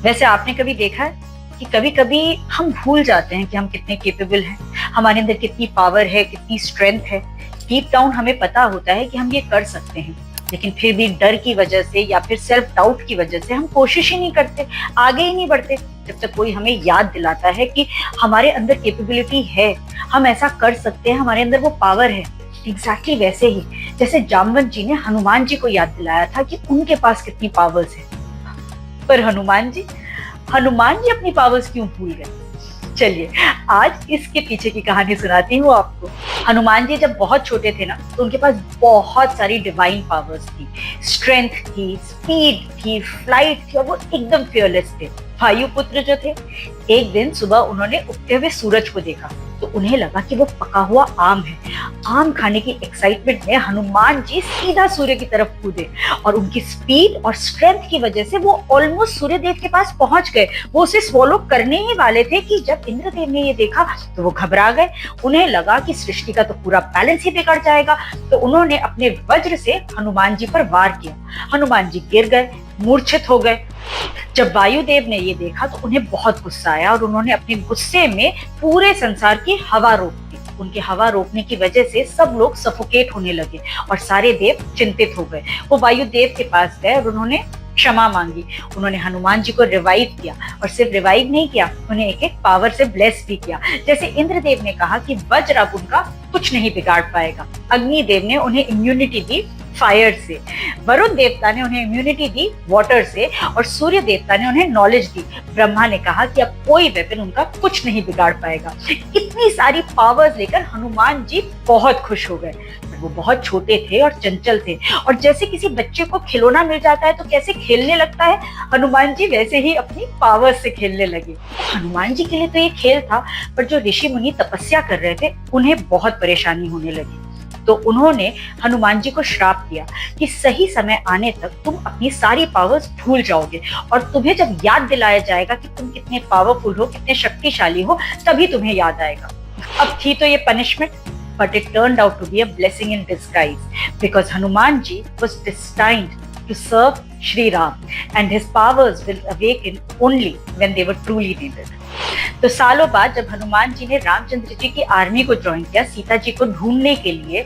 वैसे आपने कभी देखा है कि कभी कभी हम भूल जाते हैं कि हम कितने केपेबल हैं, हमारे अंदर कितनी पावर है, कितनी स्ट्रेंथ है। डीप डाउन हमें पता होता है कि हम ये कर सकते हैं, लेकिन फिर भी डर की वजह से या फिर सेल्फ डाउट की वजह से हम कोशिश ही नहीं करते, आगे ही नहीं बढ़ते, जब तक कोई हमें याद दिलाता है कि हमारे अंदर कैपेबिलिटी है, हम ऐसा कर सकते हैं, हमारे अंदर वो पावर है। एग्जैक्टली वैसे ही जैसे जामवंत जी ने हनुमान जी को याद दिलाया था कि उनके पास कितनी पावर्स है। पर हनुमान जी अपनी पावर्स क्यों भूल गए? चलिए आज इसके पीछे की कहानी सुनाती हूँ आपको। हनुमान जी जब बहुत छोटे थे ना, तो उनके पास बहुत सारी डिवाइन पावर्स थी, स्ट्रेंथ थी, स्पीड थी, फ्लाइट थी, और वो एकदम फियरलेस थे। वायुपुत्र जो थे, एक दिन सुबह उन्होंने उगते हुए सूरज को देखा, तो उन्हें लगा कि वो पका हुआ आम है। आम खाने की एक्साइटमेंट में हनुमान जी सीधा सूर्य की तरफ कूदे, और उनकी स्पीड और स्ट्रेंथ की वजह से वो ऑलमोस्ट सूर्य देव के पास पहुंच गए। वो उसे स्वॉलो करने ही वाले थे कि जब इंद्रदेव ने ये देखा तो वो घबरा गए। उन्हें लगा कि सृष्टि का तो पूरा बैलेंस ही बिगड़ जाएगा, तो उन्होंने अपने वज्र से हनुमान जी पर वार किया। हनुमान जी गिर गए, मूर्छित हो गए। जब वायुदेव ने ये देखा तो उन्हें बहुत गुस्सा आया, और उन्होंने अपने गुस्से में पूरे संसार की हवा रोक दी। उनके हवा रोकने की वजह से सब लोग सफोकेट होने लगे, और सारे देव चिंतित हो गए। वो वायुदेव के पास गए और उन्होंने क्षमा मांगी। उन्होंने हनुमान जी को रिवाइव किया, और सिर्फ रिवाइव नहीं किया, उन्हें एक एक पावर से ब्लेस भी किया। जैसे इंद्रदेव ने कहा कि वज्र अब उनका कुछ नहीं बिगाड़ पाएगा, अग्निदेव ने उन्हें इम्यूनिटी दी फायर से, वरुण देवता ने उन्हें इम्यूनिटी दी वाटर से, और सूर्य देवता ने उन्हें नॉलेज दी। ब्रह्मा ने कहा कि अब कोई वेपन उनका कुछ नहीं बिगाड़ पाएगा। इतनी सारी पावर्स लेकर हनुमान जी बहुत खुश हो गए। वो बहुत छोटे थे और चंचल थे, और जैसे किसी बच्चे को खिलौना मिल जाता है तो कैसे खेलने लगता है, हनुमान जी वैसे ही अपनी पावर्स से खेलने लगे। हनुमान जी के लिए तो ये खेल था, पर जो ऋषि मुनि तपस्या कर रहे थे उन्हें बहुत परेशानी होने लगी। तो उन्होंने हनुमान जी को श्राप दिया कि सही समय आने तक तुम अपनी सारी पावर्स भूल जाओगे, और तुम्हें जब याद दिलाया जाएगा कि तुम कितने पावरफुल हो, कितने शक्तिशाली हो, तभी तुम्हें याद आएगा। अब थी तो ये punishment, but it turned out to be a blessing in disguise, because Hanuman ji was destined to serve Shri Ram, and his powers will awaken only when they were truly needed. तो सालों बाद जब हनुमान जी ने रामचंद्र जी की army को join किया सीता जी को ढूंढने के लिए,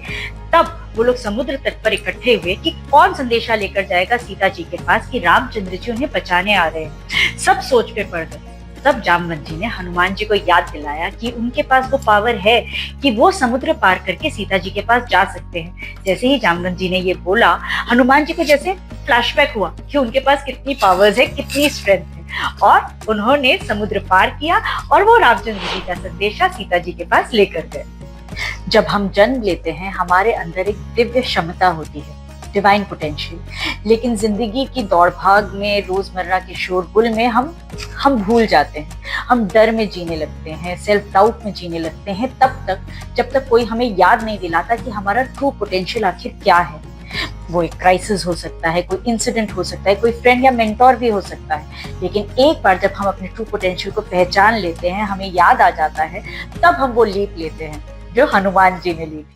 तब वो लोग समुद्र तट पर इकट्ठे हुए कि कौन संदेशा लेकर जाएगा सीता जी के पास कि रामचंद्र जी उन्हें बचाने आ रहे हैं। सब सोच पे पड़ गए। तब जामवंत जी ने हनुमान जी को याद दिलाया कि उनके पास वो पावर है कि वो समुद्र पार करके सीता जी के पास जा सकते हैं। जैसे ही जामवंत जी ने ये बोला, हनुमान जी को जैसे फ्लैशबैक हुआ कि उनके पास कितनी पावर्स है, कितनी स्ट्रेंथ है, और उन्होंने समुद्र पार किया, और वो रामचंद्र जी का संदेशा सीता जी के पास लेकर गए। जब हम जन्म लेते हैं, हमारे अंदर एक दिव्य क्षमता होती है, डिवाइन पोटेंशियल, लेकिन जिंदगी की दौड़ भाग में, रोजमर्रा के शोरगुल में हम भूल जाते हैं। हम डर में जीने लगते हैं, सेल्फ डाउट में जीने लगते हैं, तब तक जब तक कोई हमें याद नहीं दिलाता कि हमारा ट्रू पोटेंशियल आखिर क्या है। वो एक क्राइसिस हो सकता है, कोई इंसिडेंट हो सकता है, कोई फ्रेंड या मेंटोर भी हो सकता है, लेकिन एक बार जब हम अपने ट्रू पोटेंशियल को पहचान लेते हैं, हमें याद आ जाता है, तब हम वो लीप लेते हैं जो हनुमान जी ने ली थी।